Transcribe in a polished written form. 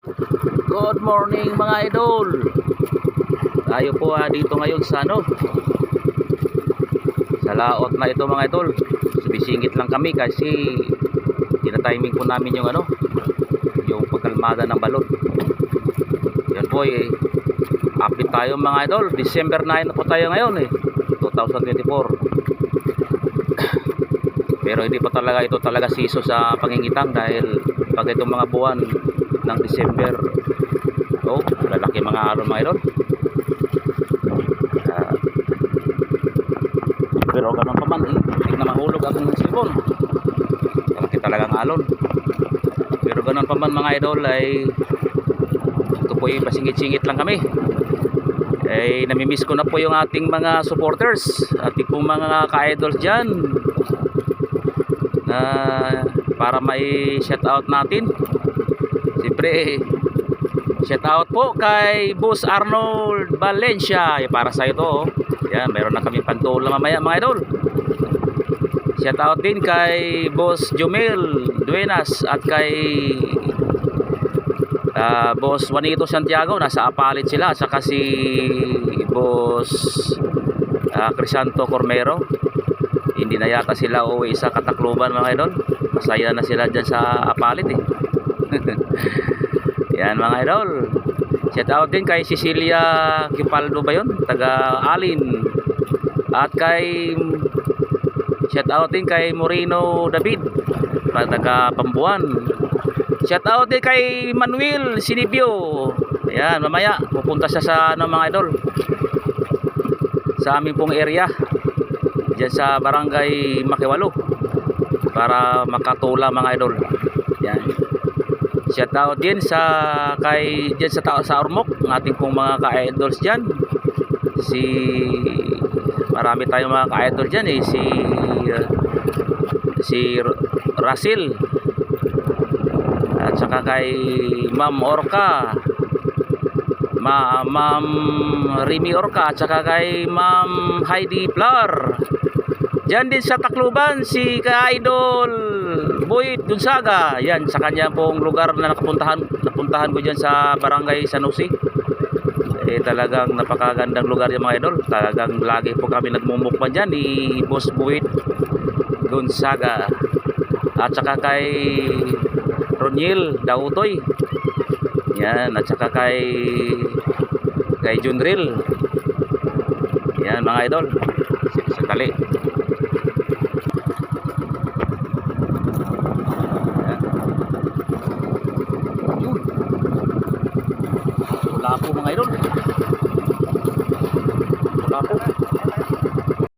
Good morning mga idol. Tayo po dito ngayon sa sa laot na ito mga idol. Sumisingit lang kami kasi tina-timing po namin yung yung pagkalmada ng balon. Yan po update tayo mga idol. December 9 na po tayo ngayon 2024. Pero hindi pa talaga ito season sa pangingitang dahil pag itong mga buwan ng December, lalaki mga alon mga idol. Pero ganun pa man, hindi na mahulog akong sipon. Lalaki talagang alon. Pero ganun pa man mga idol, ay ito po pasingit-singit lang kami. Namimiss ko na po yung ating mga supporters, ating pong mga ka-idols dyan, para may shoutout natin. Siyempre, shoutout po kay Boss Arnold Valencia. Para sa ito, yan, mayroon na kami pantula mamaya mga idol. Shoutout din kay Boss Jumel Duenas at kay Boss Juanito Santiago. Nasa Apalit sila. At saka si Boss Crisanto Cormero. Hindi na yata sila uwi sa Katakluban mga idol. Masaya na sila dyan sa Apalit Yan mga idol. Shout out din kay Cecilia Kipaldo ba yun? Taga Alin. At kay shout out din kay Moreno David, taga Pambuan. Shout out din kay Manuel Sinibio. Ayan, mamaya pupunta siya sa mga idol, sa aming pong area diyan sa Barangay Makiwalo para makatula mga idol. Yan. Shout out din kay diyan sa Ormoc, ng ating pong mga ka-idols diyan. Marami tayong mga ka-idol diyan si Russell. At saka kay Ma'am Orca, Ma'am Rimi Orca, at saka kay Ma'am Heidi Plar. Diyan din sa Tacloban si ka-idol Boyd Gonzaga. Yan, sa kanya pong lugar na napuntahan ko diyan sa Barangay San Jose. Talagang napakagandang lugar yung mga idol. Talagang lagi po kami nagmumukbang diyan ni Boss Boyd Gonzaga. At saka kay Roniel Dautoy. Yan, at saka kay Junril. Yan mga idol. Sandali. Wala po mga idol. Wala po.